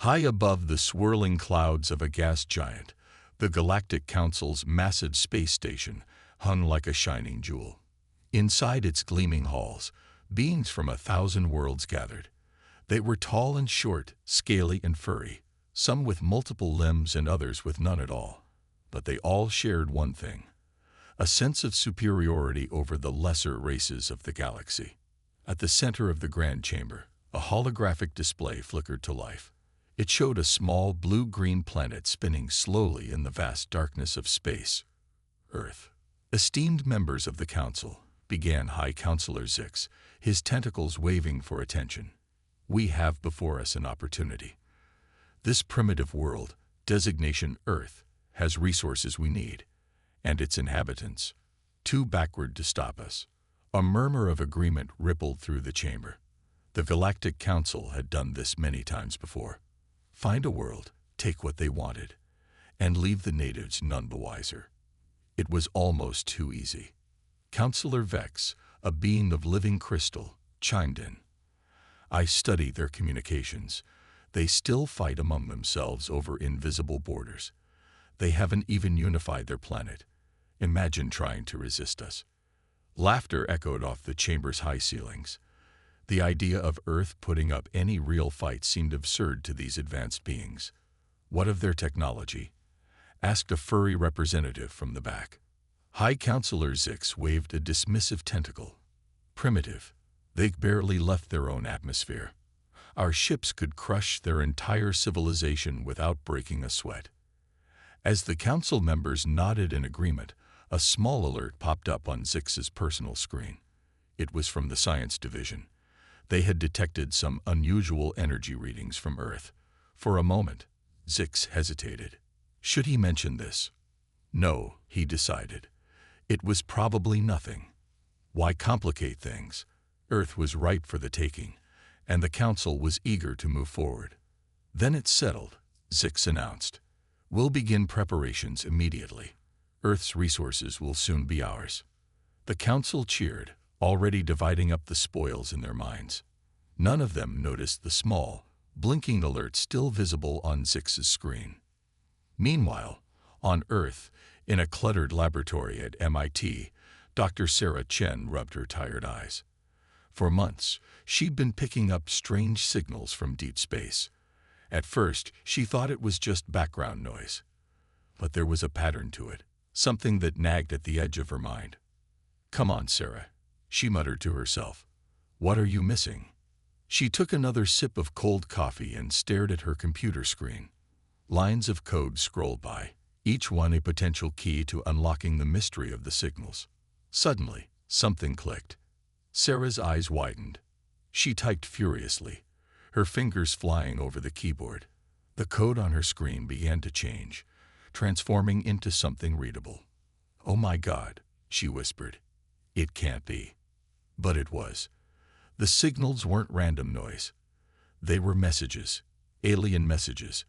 High above the swirling clouds of a gas giant, the Galactic Council's massive space station hung like a shining jewel. Inside its gleaming halls, beings from 1,000 worlds gathered. They were tall and short, scaly and furry, some with multiple limbs and others with none at all. But they all shared one thing: a sense of superiority over the lesser races of the galaxy. At the center of the grand chamber, a holographic display flickered to life. It showed a small blue-green planet spinning slowly in the vast darkness of space. Earth. Esteemed members of the Council, began High Counselor Zix, his tentacles waving for attention. We have before us an opportunity. This primitive world, designation Earth, has resources we need, and its inhabitants, too backward to stop us. A murmur of agreement rippled through the chamber. The Galactic Council had done this many times before. Find a world, take what they wanted, and leave the natives none the wiser. It was almost too easy. Counselor Vex, a being of living crystal, chimed in. I study their communications. They still fight among themselves over invisible borders. They haven't even unified their planet. Imagine trying to resist us. Laughter echoed off the chamber's high ceilings. The idea of Earth putting up any real fight seemed absurd to these advanced beings. What of their technology? Asked a furry representative from the back. High Counselor Zix waved a dismissive tentacle. Primitive. They barely left their own atmosphere. Our ships could crush their entire civilization without breaking a sweat. As the council members nodded in agreement, a small alert popped up on Zix's personal screen. It was from the Science Division. They had detected some unusual energy readings from Earth. For a moment, Zix hesitated. Should he mention this? No, he decided. It was probably nothing. Why complicate things? Earth was ripe for the taking, and the Council was eager to move forward. Then it settled, Zix announced. We'll begin preparations immediately. Earth's resources will soon be ours. The Council cheered, already dividing up the spoils in their minds. None of them noticed the small, blinking alert still visible on Zix's screen. Meanwhile, on Earth, in a cluttered laboratory at MIT, Dr. Sarah Chen rubbed her tired eyes. For months, she'd been picking up strange signals from deep space. At first, she thought it was just background noise. But there was a pattern to it, something that nagged at the edge of her mind. Come on, Sarah, she muttered to herself. What are you missing? She took another sip of cold coffee and stared at her computer screen. Lines of code scrolled by, each one a potential key to unlocking the mystery of the signals. Suddenly, something clicked. Sarah's eyes widened. She typed furiously, her fingers flying over the keyboard. The code on her screen began to change, transforming into something readable. Oh my God, she whispered. It can't be. But it was. The signals weren't random noise. They were messages, alien messages,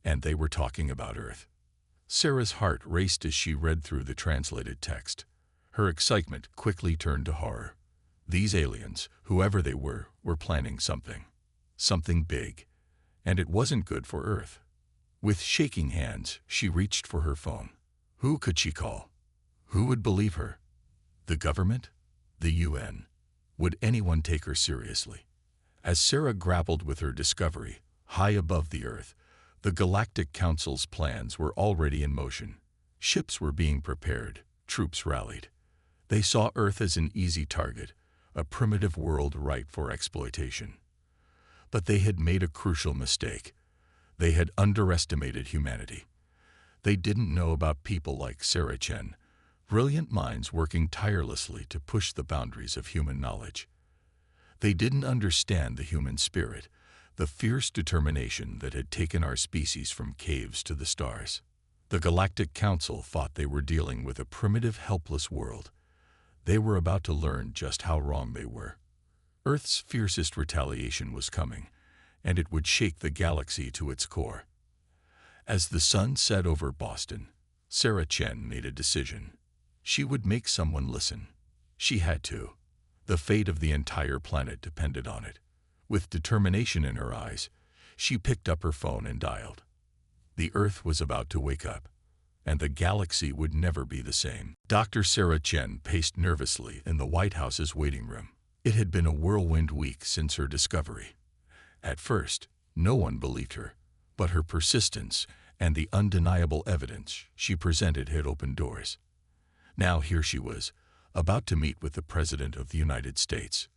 and they were talking about Earth. Sarah's heart raced as she read through the translated text. Her excitement quickly turned to horror. These aliens, whoever they were planning something. Something big. And it wasn't good for Earth. With shaking hands, she reached for her phone. Who could she call? Who would believe her? The government? The UN? Would anyone take her seriously? As Sarah grappled with her discovery, high above the Earth, the Galactic Council's plans were already in motion. Ships were being prepared, troops rallied. They saw Earth as an easy target, a primitive world ripe for exploitation. But they had made a crucial mistake. They had underestimated humanity. They didn't know about people like Sarah Chen, brilliant minds working tirelessly to push the boundaries of human knowledge. They didn't understand the human spirit, the fierce determination that had taken our species from caves to the stars. The Galactic Council thought they were dealing with a primitive, helpless world. They were about to learn just how wrong they were. Earth's fiercest retaliation was coming, and it would shake the galaxy to its core. As the sun set over Boston, Sarah Chen made a decision. She would make someone listen. She had to. The fate of the entire planet depended on it. With determination in her eyes, She picked up her phone and dialed. The Earth was about to wake up, and the galaxy would never be the same. Dr. Sarah Chen paced nervously in the White House's waiting room. It had been a whirlwind week since her discovery. At first, no one believed her, but her persistence and the undeniable evidence she presented had opened doors. Now here she was, about to meet with the President of the United States.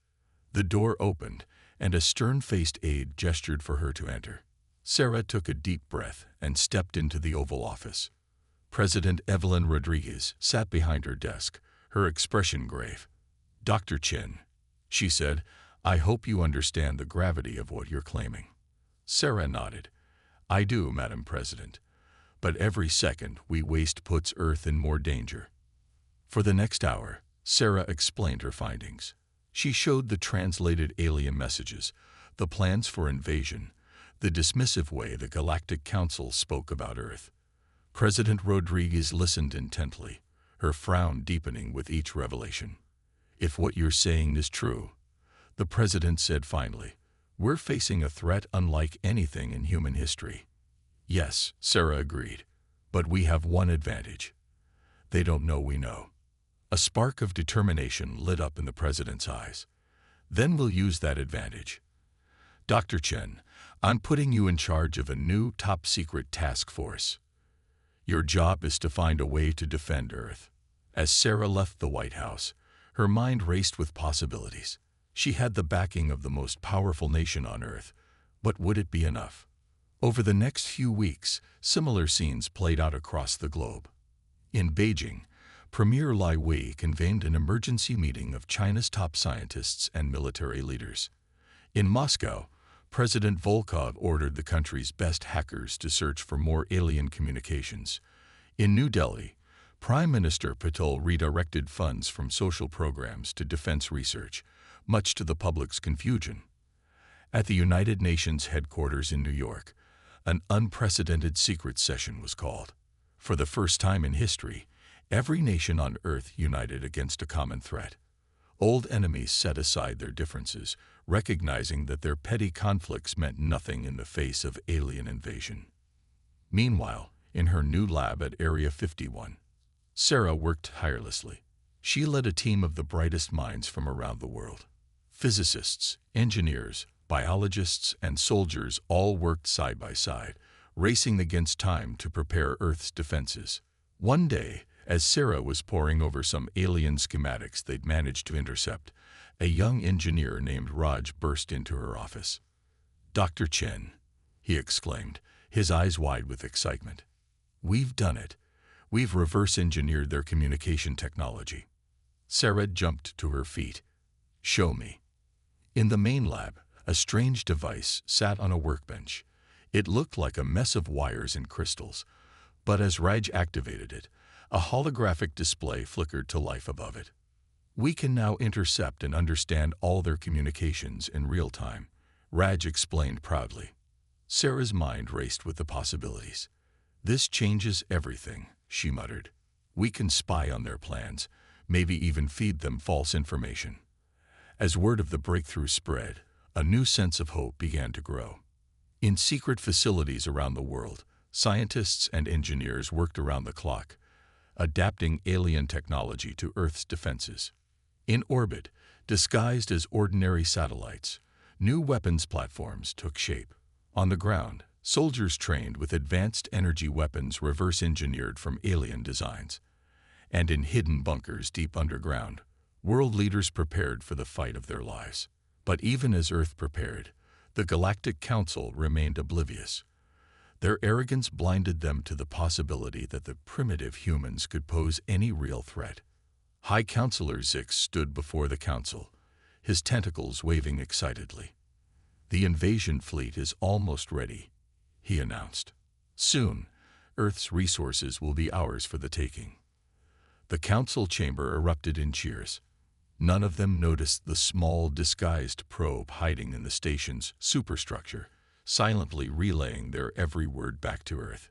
The door opened, and a stern-faced aide gestured for her to enter. Sarah took a deep breath and stepped into the Oval Office. President Evelyn Rodriguez sat behind her desk, her expression grave. "Dr. Chen," she said, "I hope you understand the gravity of what you're claiming." Sarah nodded. "I do, Madam President. But every second we waste puts Earth in more danger." For the next hour, Sarah explained her findings. She showed the translated alien messages, the plans for invasion, the dismissive way the Galactic Council spoke about Earth. President Rodriguez listened intently, her frown deepening with each revelation. "If what you're saying is true," the President said finally, "we're facing a threat unlike anything in human history." "Yes," Sarah agreed, "but we have one advantage. They don't know we know." A spark of determination lit up in the President's eyes. "Then we'll use that advantage. Dr. Chen, I'm putting you in charge of a new top-secret task force. Your job is to find a way to defend Earth." As Sarah left the White House, her mind raced with possibilities. She had the backing of the most powerful nation on Earth, but would it be enough? Over the next few weeks, similar scenes played out across the globe. In Beijing, Premier Lai Wei convened an emergency meeting of China's top scientists and military leaders. In Moscow, President Volkov ordered the country's best hackers to search for more alien communications. In New Delhi, Prime Minister Patel redirected funds from social programs to defense research, much to the public's confusion. At the United Nations headquarters in New York, an unprecedented secret session was called. For the first time in history, every nation on Earth united against a common threat. Old enemies set aside their differences, recognizing that their petty conflicts meant nothing in the face of alien invasion. Meanwhile, in her new lab at Area 51, Sarah worked tirelessly. She led a team of the brightest minds from around the world. Physicists, engineers, biologists, and soldiers all worked side by side, racing against time to prepare Earth's defenses. One day, as Sarah was poring over some alien schematics they'd managed to intercept, a young engineer named Raj burst into her office. "Dr. Chen," he exclaimed, his eyes wide with excitement. "We've done it. We've reverse-engineered their communication technology." Sarah jumped to her feet. "Show me." In the main lab, a strange device sat on a workbench. It looked like a mess of wires and crystals, but as Raj activated it, a holographic display flickered to life above it. "We can now intercept and understand all their communications in real time," Raj explained proudly. Sarah's mind raced with the possibilities. "This changes everything," she muttered. "We can spy on their plans, maybe even feed them false information." As word of the breakthrough spread, a new sense of hope began to grow. In secret facilities around the world, scientists and engineers worked around the clock, adapting alien technology to Earth's defenses. In orbit, disguised as ordinary satellites, new weapons platforms took shape. On the ground, soldiers trained with advanced energy weapons reverse-engineered from alien designs. And in hidden bunkers deep underground, world leaders prepared for the fight of their lives. But even as Earth prepared, the Galactic Council remained oblivious. Their arrogance blinded them to the possibility that the primitive humans could pose any real threat. High Counselor Zix stood before the council, his tentacles waving excitedly. "The invasion fleet is almost ready," he announced. "Soon, Earth's resources will be ours for the taking." The council chamber erupted in cheers. None of them noticed the small, disguised probe hiding in the station's superstructure, silently relaying their every word back to Earth.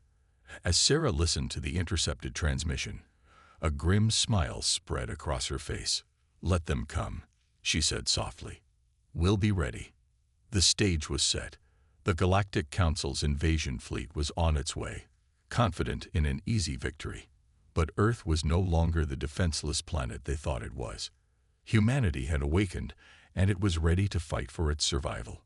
As Sarah listened to the intercepted transmission, a grim smile spread across her face. "Let them come," she said softly. "We'll be ready." The stage was set. The Galactic Council's invasion fleet was on its way, confident in an easy victory. But Earth was no longer the defenseless planet they thought it was. Humanity had awakened, and it was ready to fight for its survival.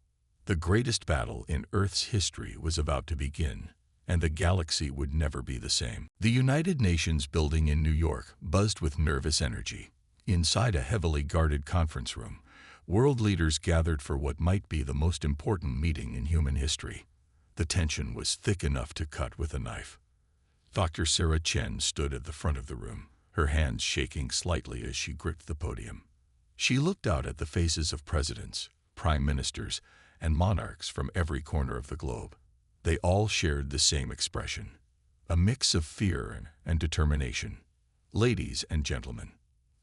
The greatest battle in Earth's history was about to begin, and the galaxy would never be the same. The United Nations building in New York buzzed with nervous energy. Inside a heavily guarded conference room, world leaders gathered for what might be the most important meeting in human history. The tension was thick enough to cut with a knife. Dr. Sarah Chen stood at the front of the room, her hands shaking slightly as she gripped the podium. She looked out at the faces of presidents, prime ministers, and monarchs from every corner of the globe. They all shared the same expression, a mix of fear and determination. "Ladies and gentlemen,"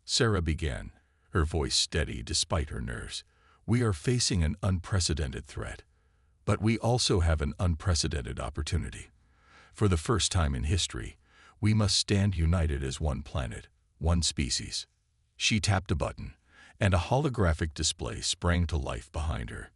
Sarah began, her voice steady despite her nerves, "we are facing an unprecedented threat, but we also have an unprecedented opportunity. For the first time in history, we must stand united as one planet, one species." She tapped a button, and a holographic display sprang to life behind her.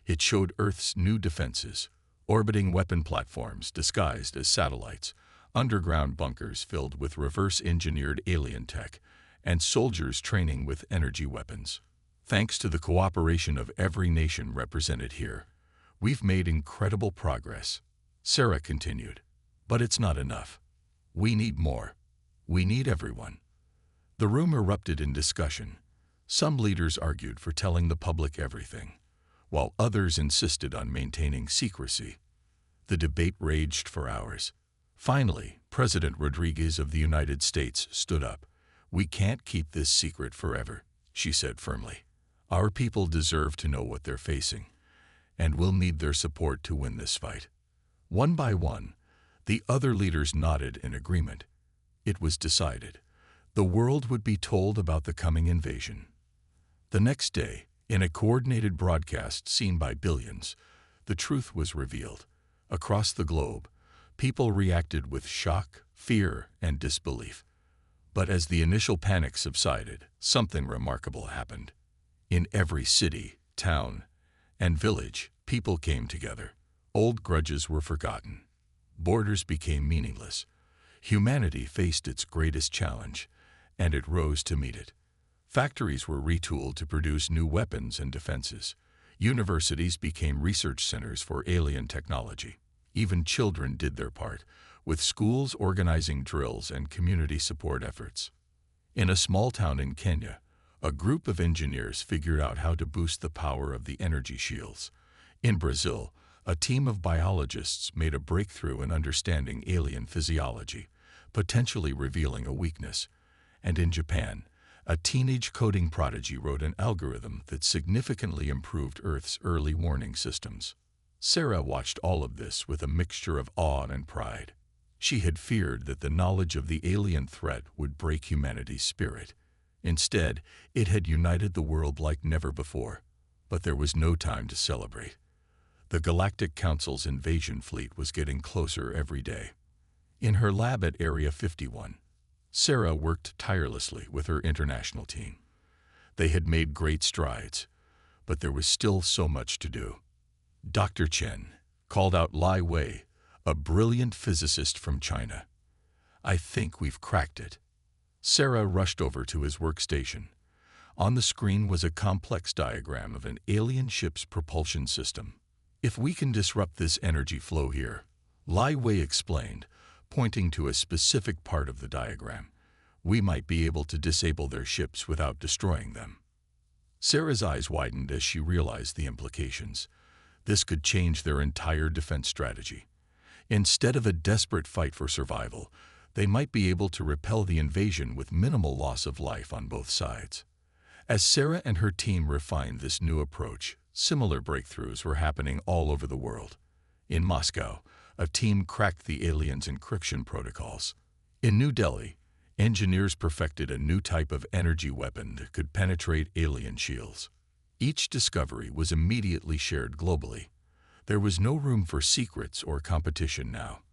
It showed Earth's new defenses, orbiting weapon platforms disguised as satellites, underground bunkers filled with reverse-engineered alien tech, and soldiers training with energy weapons. "Thanks to the cooperation of every nation represented here, we've made incredible progress," Sarah continued. "But it's not enough. We need more. We need everyone." The room erupted in discussion. Some leaders argued for telling the public everything, while others insisted on maintaining secrecy. The debate raged for hours. Finally, President Rodriguez of the United States stood up. "We can't keep this secret forever," she said firmly. "Our people deserve to know what they're facing, and we'll need their support to win this fight." One by one, the other leaders nodded in agreement. It was decided. The world would be told about the coming invasion. The next day, in a coordinated broadcast seen by billions, the truth was revealed. Across the globe, people reacted with shock, fear, and disbelief. But as the initial panic subsided, something remarkable happened. In every city, town, and village, people came together. Old grudges were forgotten. Borders became meaningless. Humanity faced its greatest challenge, and it rose to meet it. Factories were retooled to produce new weapons and defenses. Universities became research centers for alien technology. Even children did their part, with schools organizing drills and community support efforts. In a small town in Kenya, a group of engineers figured out how to boost the power of the energy shields. In Brazil, a team of biologists made a breakthrough in understanding alien physiology, potentially revealing a weakness. And in Japan, a teenage coding prodigy wrote an algorithm that significantly improved Earth's early warning systems. Sarah watched all of this with a mixture of awe and pride. She had feared that the knowledge of the alien threat would break humanity's spirit. Instead, it had united the world like never before. But there was no time to celebrate. The Galactic Council's invasion fleet was getting closer every day. In her lab at Area 51, Sarah worked tirelessly with her international team. They had made great strides, but there was still so much to do. Dr. Chen called out Lai Wei, a brilliant physicist from China. "I think we've cracked it." Sarah rushed over to his workstation. On the screen was a complex diagram of an alien ship's propulsion system. "If we can disrupt this energy flow here," Lai Wei explained, pointing to a specific part of the diagram, "we might be able to disable their ships without destroying them." Sarah's eyes widened as she realized the implications. This could change their entire defense strategy. Instead of a desperate fight for survival, they might be able to repel the invasion with minimal loss of life on both sides. As Sarah and her team refined this new approach, similar breakthroughs were happening all over the world. In Moscow, a team cracked the aliens' encryption protocols. In New Delhi, engineers perfected a new type of energy weapon that could penetrate alien shields. Each discovery was immediately shared globally. There was no room for secrets or competition now.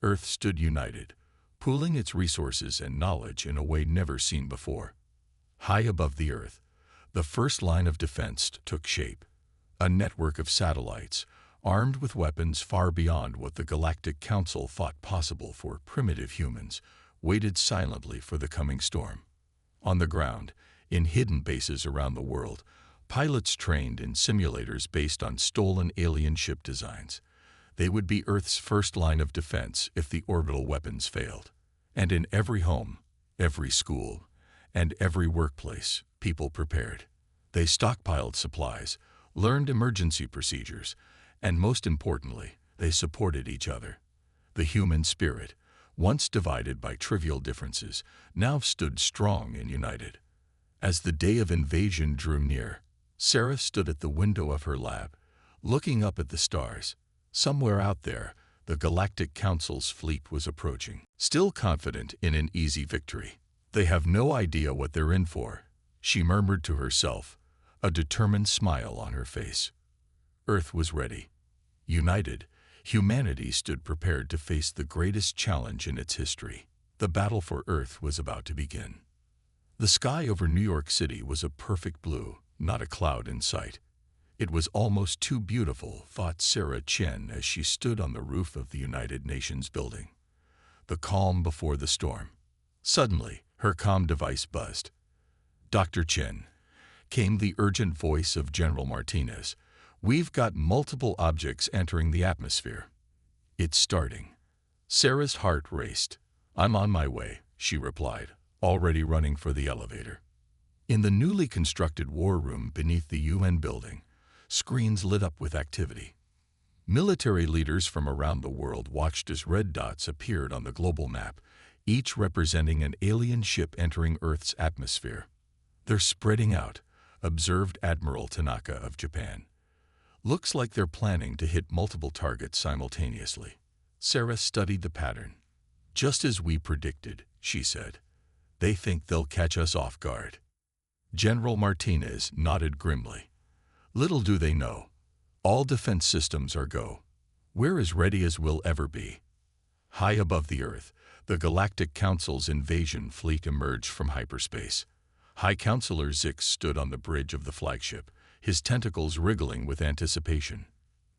Earth stood united, pooling its resources and knowledge in a way never seen before. High above the Earth, the first line of defense took shape. A network of satellites, armed with weapons far beyond what the Galactic Council thought possible for primitive humans, waited silently for the coming storm. On the ground, in hidden bases around the world, pilots trained in simulators based on stolen alien ship designs. They would be Earth's first line of defense if the orbital weapons failed. And in every home, every school, and every workplace, people prepared. They stockpiled supplies, learned emergency procedures, and most importantly, they supported each other. The human spirit, once divided by trivial differences, now stood strong and united. As the day of invasion drew near, Sarah stood at the window of her lab, looking up at the stars. Somewhere out there, the Galactic Council's fleet was approaching. Still confident in an easy victory. "They have no idea what they're in for," she murmured to herself, a determined smile on her face. Earth was ready. United, humanity stood prepared to face the greatest challenge in its history. The battle for Earth was about to begin. The sky over New York City was a perfect blue, not a cloud in sight. It was almost too beautiful, thought Sarah Chen as she stood on the roof of the United Nations building. The calm before the storm. Suddenly, her comm device buzzed. "Dr. Chen," came the urgent voice of General Martinez. "We've got multiple objects entering the atmosphere." "It's starting." Sarah's heart raced. "I'm on my way," she replied, already running for the elevator. In the newly constructed war room beneath the UN building, screens lit up with activity. Military leaders from around the world watched as red dots appeared on the global map, each representing an alien ship entering Earth's atmosphere. "They're spreading out," observed Admiral Tanaka of Japan. "Looks like they're planning to hit multiple targets simultaneously." Sarah studied the pattern. "Just as we predicted," she said. "They think they'll catch us off guard." General Martinez nodded grimly. "Little do they know. All defense systems are go. We're as ready as we'll ever be." High above the Earth, the Galactic Council's invasion fleet emerged from hyperspace. High Counselor Zix stood on the bridge of the flagship, his tentacles wriggling with anticipation.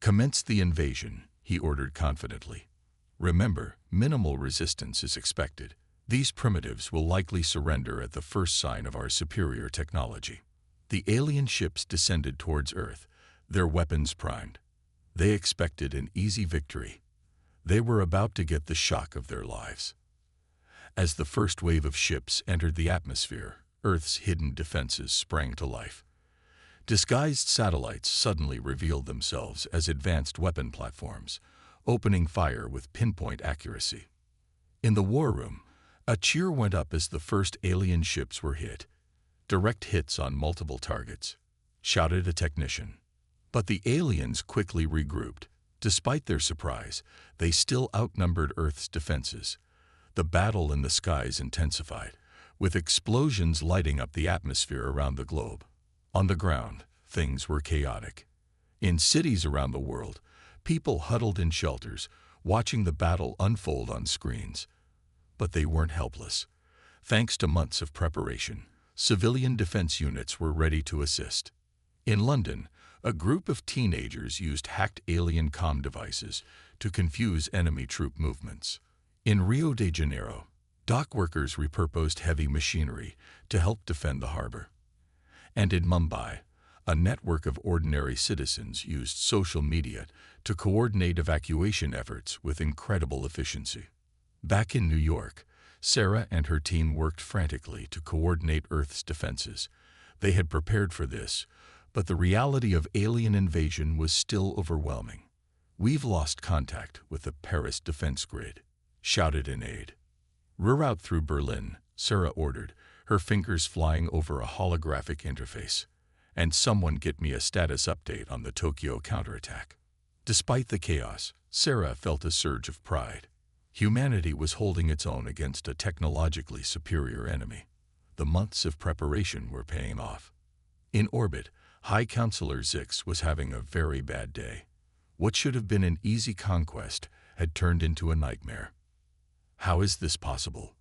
"Commence the invasion," he ordered confidently. "Remember, minimal resistance is expected. These primitives will likely surrender at the first sign of our superior technology." The alien ships descended towards Earth, their weapons primed. They expected an easy victory. They were about to get the shock of their lives. As the first wave of ships entered the atmosphere, Earth's hidden defenses sprang to life. Disguised satellites suddenly revealed themselves as advanced weapon platforms, opening fire with pinpoint accuracy. In the war room, a cheer went up as the first alien ships were hit. "Direct hits on multiple targets," shouted a technician. But the aliens quickly regrouped. Despite their surprise, they still outnumbered Earth's defenses. The battle in the skies intensified, with explosions lighting up the atmosphere around the globe. On the ground, things were chaotic. In cities around the world, people huddled in shelters, watching the battle unfold on screens. But they weren't helpless. Thanks to months of preparation, civilian defense units were ready to assist. In London, a group of teenagers used hacked alien comm devices to confuse enemy troop movements. In Rio de Janeiro, dock workers repurposed heavy machinery to help defend the harbor. And in Mumbai, a network of ordinary citizens used social media to coordinate evacuation efforts with incredible efficiency. Back in New York, Sarah and her team worked frantically to coordinate Earth's defenses. They had prepared for this, but the reality of alien invasion was still overwhelming. "We've lost contact with the Paris defense grid," shouted an aide. "Reroute through Berlin," Sarah ordered, her fingers flying over a holographic interface. "And someone get me a status update on the Tokyo counterattack." Despite the chaos, Sarah felt a surge of pride. Humanity was holding its own against a technologically superior enemy. The months of preparation were paying off. In orbit, High Counselor Zix was having a very bad day. What should have been an easy conquest had turned into a nightmare. "How is this possible?"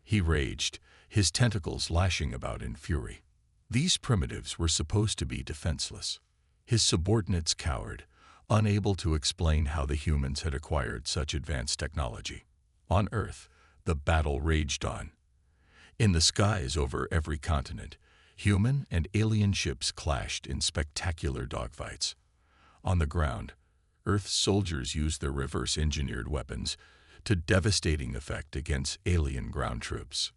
he raged, his tentacles lashing about in fury. These primitives were supposed to be defenseless. His subordinates cowered, unable to explain how the humans had acquired such advanced technology. On Earth, the battle raged on. In the skies over every continent, human and alien ships clashed in spectacular dogfights. On the ground, Earth's soldiers used their reverse-engineered weapons to devastating effect against alien ground troops.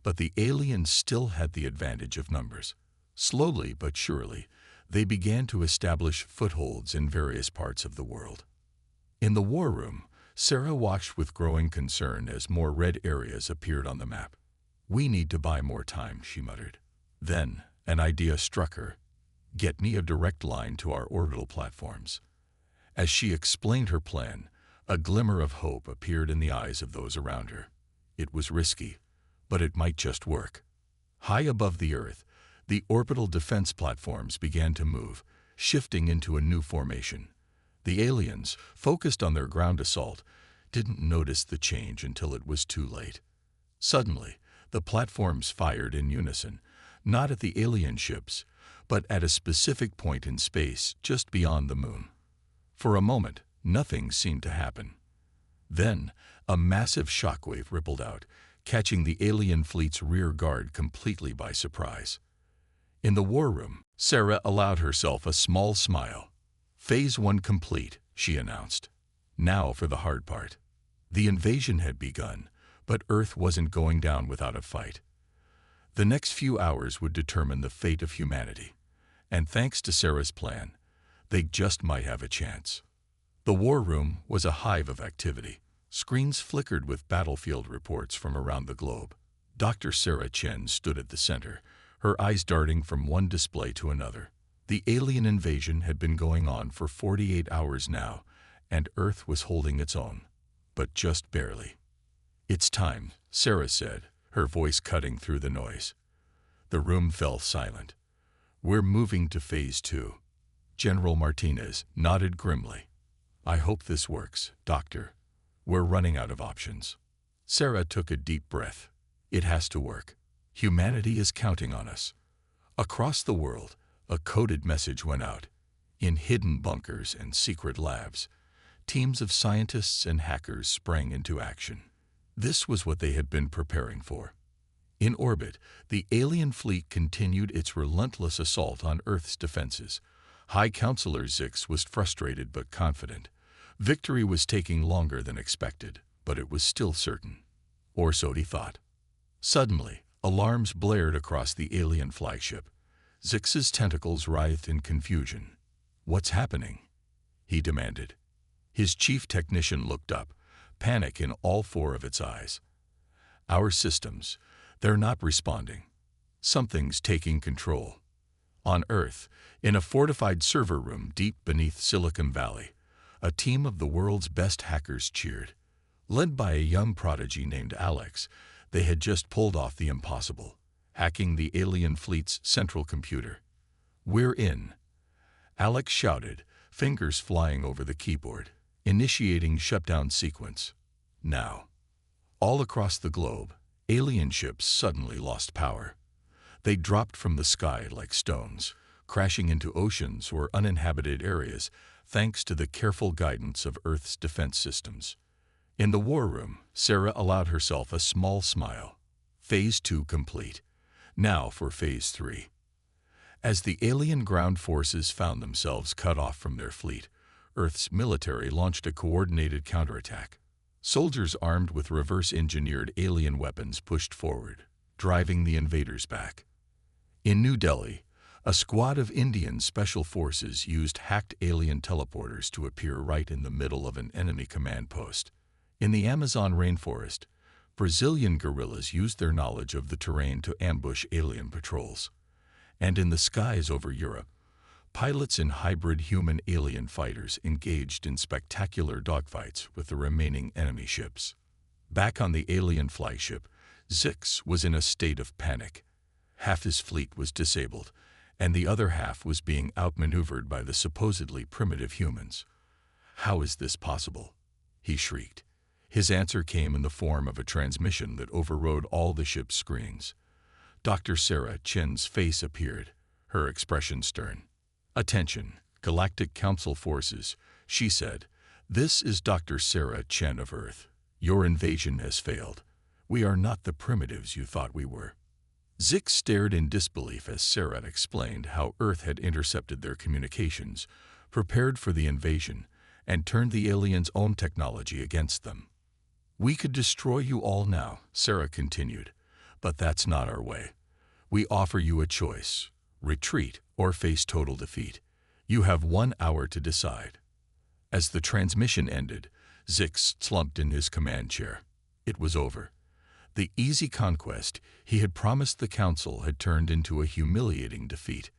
But the aliens still had the advantage of numbers. Slowly but surely, they began to establish footholds in various parts of the world. In the war room, Sarah watched with growing concern as more red areas appeared on the map. "We need to buy more time," she muttered. Then, an idea struck her. "Get me a direct line to our orbital platforms." As she explained her plan, a glimmer of hope appeared in the eyes of those around her. It was risky, but it might just work. High above the Earth, the orbital defense platforms began to move, shifting into a new formation. The aliens, focused on their ground assault, didn't notice the change until it was too late. Suddenly, the platforms fired in unison, not at the alien ships, but at a specific point in space just beyond the moon. For a moment, nothing seemed to happen. Then, a massive shockwave rippled out, catching the alien fleet's rear guard completely by surprise. In the war room, Sarah allowed herself a small smile. "Phase 1 complete," she announced. Now for the hard part. The invasion had begun, but Earth wasn't going down without a fight. The next few hours would determine the fate of humanity, and thanks to Sarah's plan, they just might have a chance. The war room was a hive of activity. Screens flickered with battlefield reports from around the globe. Dr. Sarah Chen stood at the center, her eyes darting from one display to another. The alien invasion had been going on for 48 hours now, and Earth was holding its own, but just barely. "It's time," Sarah said, her voice cutting through the noise. The room fell silent. "We're moving to Phase 2. General Martinez nodded grimly. "I hope this works, Doctor. We're running out of options." Sarah took a deep breath. "It has to work. Humanity is counting on us." Across the world, a coded message went out. In hidden bunkers and secret labs, teams of scientists and hackers sprang into action. This was what they had been preparing for. In orbit, the alien fleet continued its relentless assault on Earth's defenses. High Counselor Zix was frustrated but confident. Victory was taking longer than expected, but it was still certain. Or so he thought. Suddenly, alarms blared across the alien flagship. Zix's tentacles writhed in confusion. "What's happening?" he demanded. His chief technician looked up, panic in all four of its eyes. "Our systems, they're not responding. Something's taking control." On Earth, in a fortified server room deep beneath Silicon Valley, a team of the world's best hackers cheered. Led by a young prodigy named Alex, they had just pulled off the impossible, hacking the alien fleet's central computer. "We're in," Alex shouted, fingers flying over the keyboard, initiating shutdown sequence. Now. All across the globe, alien ships suddenly lost power. They dropped from the sky like stones, crashing into oceans or uninhabited areas thanks to the careful guidance of Earth's defense systems. In the war room, Sarah allowed herself a small smile. Phase 2 complete. Now for Phase 3. As the alien ground forces found themselves cut off from their fleet, Earth's military launched a coordinated counterattack. Soldiers armed with reverse-engineered alien weapons pushed forward, driving the invaders back. In New Delhi, a squad of Indian special forces used hacked alien teleporters to appear right in the middle of an enemy command post. In the Amazon rainforest, Brazilian guerrillas used their knowledge of the terrain to ambush alien patrols. And in the skies over Europe, pilots in hybrid human-alien fighters engaged in spectacular dogfights with the remaining enemy ships. Back on the alien flagship, Zix was in a state of panic. Half his fleet was disabled, and the other half was being outmaneuvered by the supposedly primitive humans. "How is this possible?" he shrieked. His answer came in the form of a transmission that overrode all the ship's screens. Dr. Sarah Chen's face appeared, her expression stern. "Attention, "Galactic Council forces," she said. "This is Dr. Sarah Chen of Earth. Your invasion has failed. We are not the primitives you thought we were." Zix stared in disbelief as Sarah explained how Earth had intercepted their communications, prepared for the invasion, and turned the aliens' own technology against them. "We could destroy you all now," Sarah continued, "but that's not our way. We offer you a choice: retreat or face total defeat. You have 1 hour to decide." As the transmission ended, Zix slumped in his command chair. It was over. The easy conquest he had promised the Council had turned into a humiliating defeat.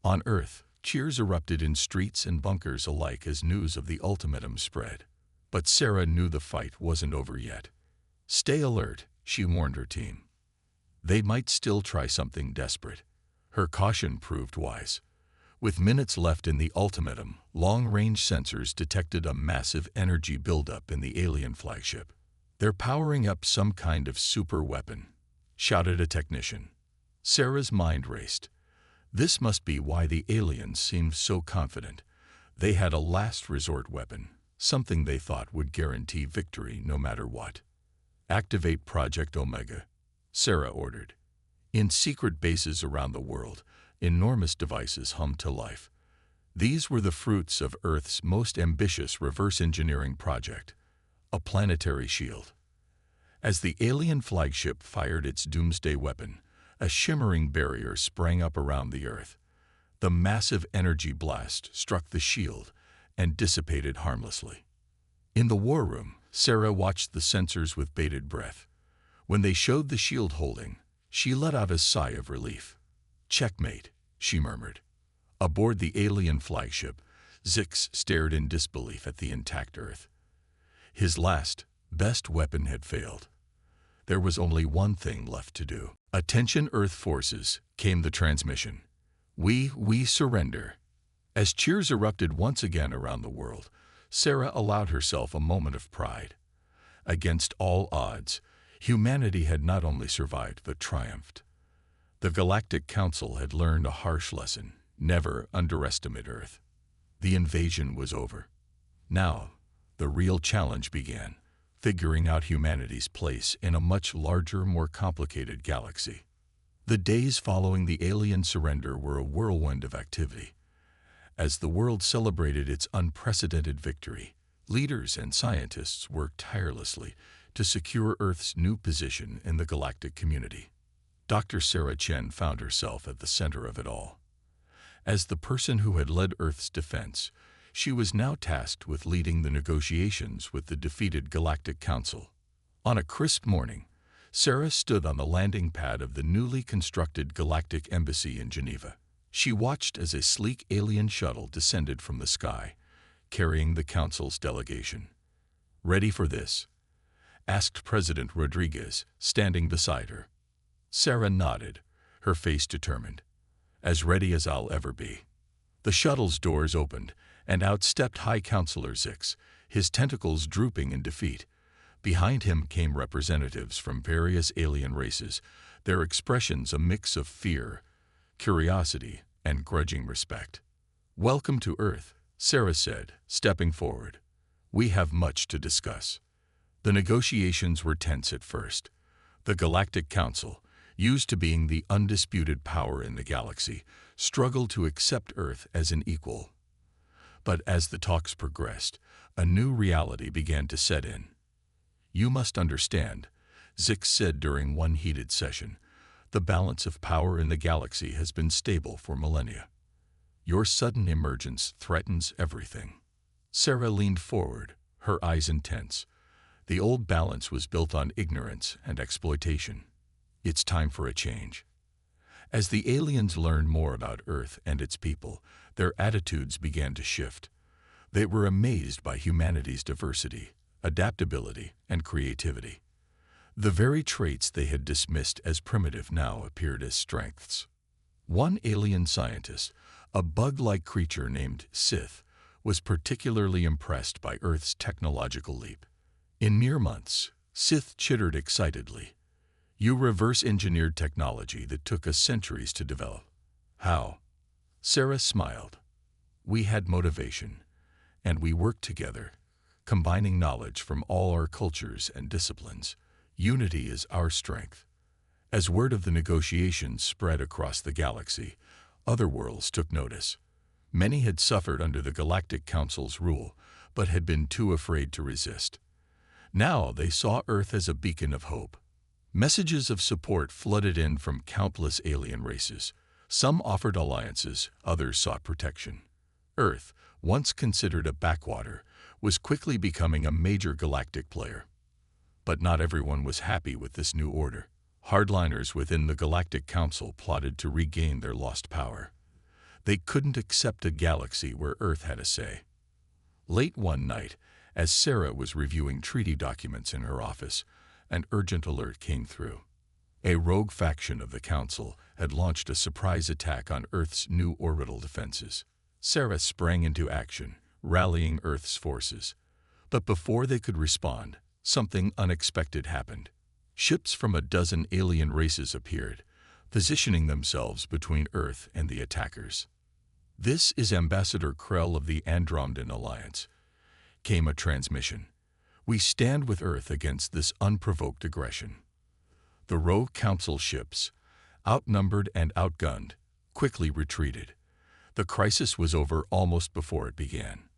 On Earth, cheers erupted in streets and bunkers alike as news of the ultimatum spread. But Sarah knew the fight wasn't over yet. "Stay alert," she warned her team. They might still try something desperate. Her caution proved wise. With minutes left in the ultimatum, long-range sensors detected a massive energy buildup in the alien flagship. "They're powering up some kind of super weapon," shouted a technician. Sarah's mind raced. This must be why the aliens seemed so confident. They had a last resort weapon, something they thought would guarantee victory no matter what. "Activate Project Omega," Sarah ordered. In secret bases around the world, enormous devices hummed to life. These were the fruits of Earth's most ambitious reverse engineering project, a planetary shield. As the alien flagship fired its doomsday weapon, a shimmering barrier sprang up around the Earth. The massive energy blast struck the shield and dissipated harmlessly. In the war room, Sarah watched the sensors with bated breath. When they showed the shield holding, she let out a sigh of relief. "Checkmate," she murmured. Aboard the alien flagship, Zix stared in disbelief at the intact Earth. His last, best weapon had failed. There was only one thing left to do. "Attention Earth forces," came the transmission. We surrender." As cheers erupted once again around the world, Sarah allowed herself a moment of pride. Against all odds, humanity had not only survived but triumphed. The Galactic Council had learned a harsh lesson: never underestimate Earth. The invasion was over. Now, the real challenge began: figuring out humanity's place in a much larger, more complicated galaxy. The days following the alien surrender were a whirlwind of activity. As the world celebrated its unprecedented victory, leaders and scientists worked tirelessly to secure Earth's new position in the galactic community. Dr. Sarah Chen found herself at the center of it all. As the person who had led Earth's defense, she was now tasked with leading the negotiations with the defeated Galactic Council. On a crisp morning, Sarah stood on the landing pad of the newly constructed Galactic Embassy in Geneva. She watched as a sleek alien shuttle descended from the sky, carrying the Council's delegation. "Ready for this?" asked President Rodriguez, standing beside her. Sarah nodded, her face determined. "As ready as I'll ever be." The shuttle's doors opened, and out stepped High Counselor Zix, his tentacles drooping in defeat. Behind him came representatives from various alien races, their expressions a mix of fear, curiosity, and grudging respect. "Welcome to Earth," Sarah said, stepping forward. "We have much to discuss." The negotiations were tense at first. The Galactic Council, used to being the undisputed power in the galaxy, struggled to accept Earth as an equal. But as the talks progressed, a new reality began to set in. "You must understand," Zix said during one heated session, "the balance of power in the galaxy has been stable for millennia. Your sudden emergence threatens everything." Sarah leaned forward, her eyes intense. The old balance was built on ignorance and exploitation. It's time for a change. As the aliens learned more about Earth and its people, their attitudes began to shift. They were amazed by humanity's diversity, adaptability, and creativity. The very traits they had dismissed as primitive now appeared as strengths. One alien scientist, a bug-like creature named Sith, was particularly impressed by Earth's technological leap. In mere months, Sith chittered excitedly. "You reverse-engineered technology that took us centuries to develop." "How?" Sarah smiled. We had motivation, and we worked together, combining knowledge from all our cultures and disciplines. Unity is our strength. As word of the negotiations spread across the galaxy, other worlds took notice. Many had suffered under the Galactic Council's rule, but had been too afraid to resist. Now they saw Earth as a beacon of hope. Messages of support flooded in from countless alien races. Some offered alliances, others sought protection. Earth, once considered a backwater, was quickly becoming a major galactic player. But not everyone was happy with this new order. Hardliners within the Galactic Council plotted to regain their lost power. They couldn't accept a galaxy where Earth had a say. Late one night, as Sarah was reviewing treaty documents in her office, an urgent alert came through. A rogue faction of the Council had launched a surprise attack on Earth's new orbital defenses. Sarah sprang into action, rallying Earth's forces. But before they could respond, something unexpected happened. Ships from a dozen alien races appeared, positioning themselves between Earth and the attackers. "This is Ambassador Krell of the Andromedan Alliance," came a transmission. "We stand with Earth against this unprovoked aggression." The rogue Council ships, outnumbered and outgunned, quickly retreated. The crisis was over almost before it began.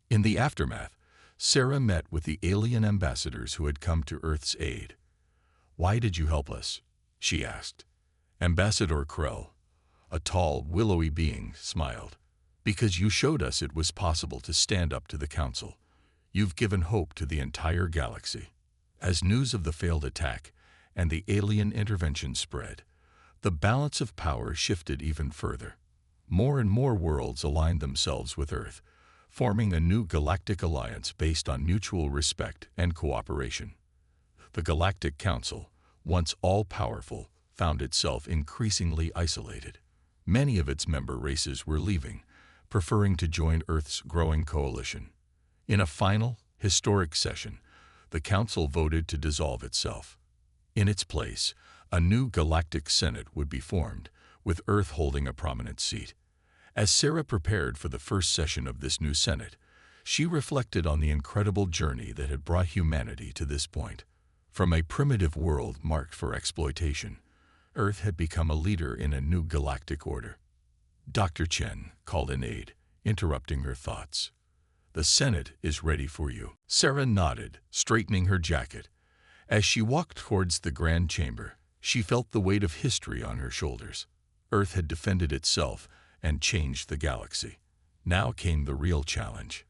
In the aftermath, Sarah met with the alien ambassadors who had come to Earth's aid. "Why did you help us?" she asked. Ambassador Krell, a tall, willowy being, smiled. "Because you showed us it was possible to stand up to the Council. You've given hope to the entire galaxy." As news of the failed attack and the alien intervention spread, the balance of power shifted even further. More and more worlds aligned themselves with Earth, forming a new galactic alliance based on mutual respect and cooperation. The Galactic Council, once all-powerful, found itself increasingly isolated. Many of its member races were leaving, preferring to join Earth's growing coalition. In a final, historic session, the Council voted to dissolve itself. In its place, a new Galactic Senate would be formed, with Earth holding a prominent seat. As Sarah prepared for the first session of this new Senate, she reflected on the incredible journey that had brought humanity to this point. From a primitive world marked for exploitation, Earth had become a leader in a new galactic order. Dr. Chen called an aide, interrupting her thoughts. "The Senate is ready for you." Sarah nodded, straightening her jacket. As she walked towards the grand chamber, she felt the weight of history on her shoulders. Earth had defended itself and changed the galaxy. Now came the real challenge: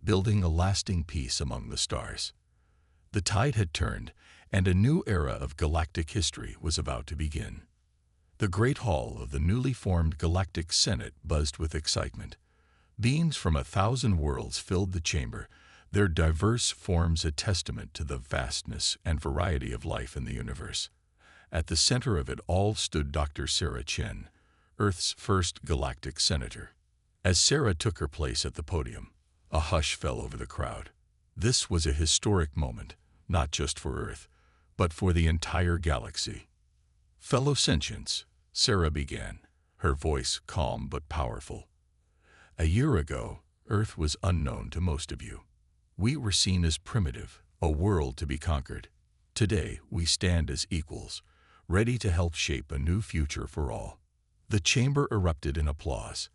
building a lasting peace among the stars. The tide had turned, and a new era of galactic history was about to begin. The great hall of the newly formed Galactic Senate buzzed with excitement. Beings from 1,000 worlds filled the chamber, their diverse forms a testament to the vastness and variety of life in the universe. At the center of it all stood Dr. Sarah Chen, Earth's first galactic senator. As Sarah took her place at the podium, a hush fell over the crowd. This was a historic moment, not just for Earth, but for the entire galaxy. "Fellow sentients," Sarah began, her voice calm but powerful. "A year ago, Earth was unknown to most of you. We were seen as primitive, a world to be conquered. Today, we stand as equals, ready to help shape a new future for all." The chamber erupted in applause.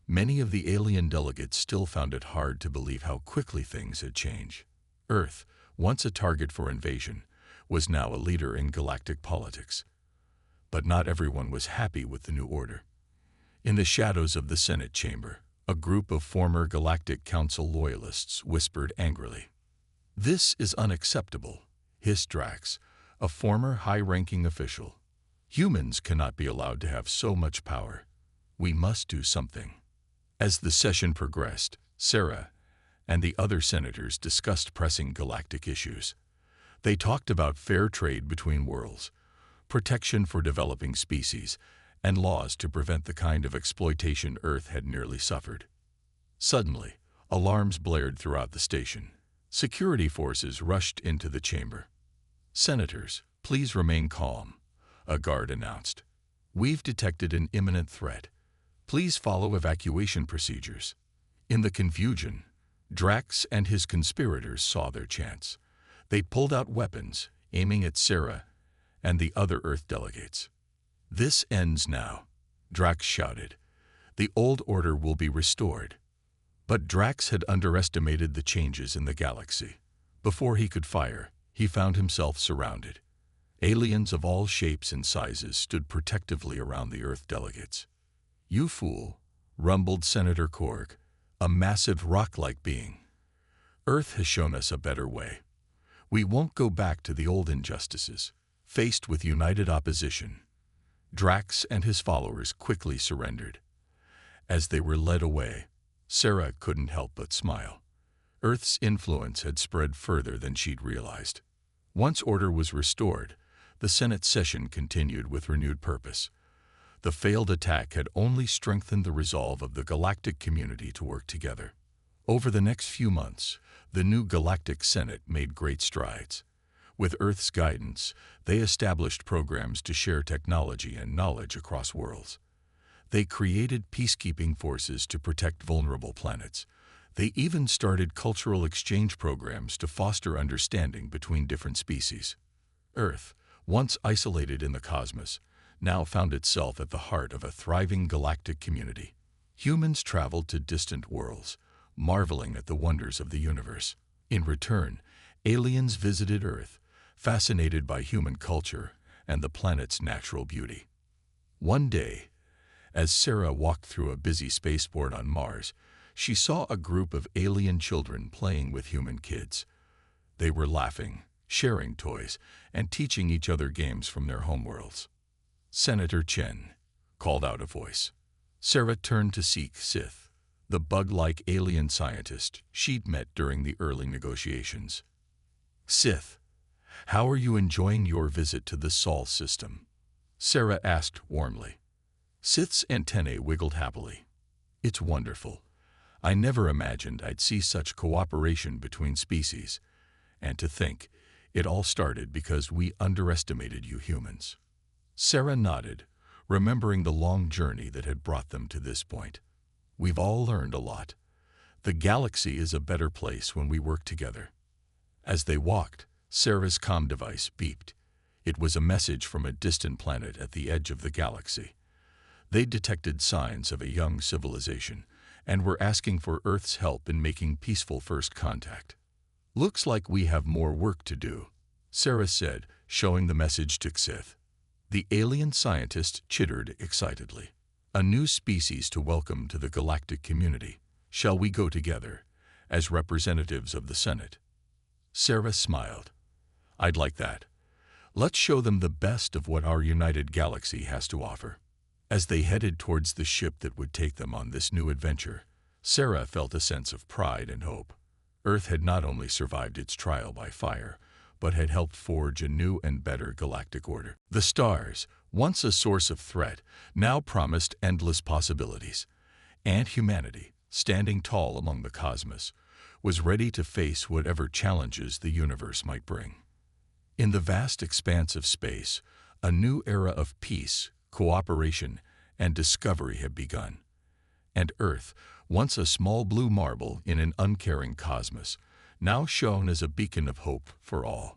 Many of the alien delegates still found it hard to believe how quickly things had changed. Earth, once a target for invasion, was now a leader in galactic politics. But not everyone was happy with the new order. In the shadows of the Senate chamber, a group of former Galactic Council loyalists whispered angrily. "This is unacceptable," hissed Drax, a former high-ranking official. "Humans cannot be allowed to have so much power. We must do something." As the session progressed, Sarah and the other senators discussed pressing galactic issues. They talked about fair trade between worlds, protection for developing species, and laws to prevent the kind of exploitation Earth had nearly suffered. Suddenly, alarms blared throughout the station. Security forces rushed into the chamber. "Senators, please remain calm," a guard announced. "We've detected an imminent threat. Please follow evacuation procedures." In the confusion, Drax and his conspirators saw their chance. They pulled out weapons, aiming at Sarah and the other Earth delegates. "This ends now," Drax shouted. "The old order will be restored." But Drax had underestimated the changes in the galaxy. Before he could fire, he found himself surrounded. Aliens of all shapes and sizes stood protectively around the Earth delegates. "You fool," rumbled Senator Korg, a massive rock-like being. "Earth has shown us a better way. We won't go back to the old injustices." Faced with united opposition, Drax and his followers quickly surrendered. As they were led away, Sarah couldn't help but smile. Earth's influence had spread further than she'd realized. Once order was restored, the Senate session continued with renewed purpose. The failed attack had only strengthened the resolve of the Galactic community to work together. Over the next few months, the new Galactic Senate made great strides. With Earth's guidance, they established programs to share technology and knowledge across worlds. They created peacekeeping forces to protect vulnerable planets. They even started cultural exchange programs to foster understanding between different species. Earth, once isolated in the cosmos, now found itself at the heart of a thriving galactic community. Humans traveled to distant worlds, marveling at the wonders of the universe. In return, aliens visited Earth, fascinated by human culture and the planet's natural beauty. One day, as Sarah walked through a busy spaceport on Mars, she saw a group of alien children playing with human kids. They were laughing, sharing toys, and teaching each other games from their homeworlds. "Senator Chen," called out a voice. Sarah turned to seek Sith, the bug-like alien scientist she'd met during the early negotiations. "Sith, how are you enjoying your visit to the Sol system?" Sarah asked warmly. Sith's antennae wiggled happily. "It's wonderful. I never imagined I'd see such cooperation between species. And to think, it all started because we underestimated you humans." Sarah nodded, remembering the long journey that had brought them to this point. "We've all learned a lot. The galaxy is a better place when we work together." As they walked, Sarah's comm device beeped. It was a message from a distant planet at the edge of the galaxy. They detected signs of a young civilization and were asking for Earth's help in making peaceful first contact. "Looks like we have more work to do," Sarah said, showing the message to Sith. The alien scientist chittered excitedly. "A new species to welcome to the galactic community. Shall we go together, as representatives of the Senate?" Sarah smiled. "I'd like that. Let's show them the best of what our united galaxy has to offer." As they headed towards the ship that would take them on this new adventure, Sarah felt a sense of pride and hope. Earth had not only survived its trial by fire, but had helped forge a new and better galactic order. The stars, once a source of threat, now promised endless possibilities. And humanity, standing tall among the cosmos, was ready to face whatever challenges the universe might bring. In the vast expanse of space, a new era of peace, cooperation, and discovery had begun. And Earth, once a small blue marble in an uncaring cosmos, now shone as a beacon of hope for all.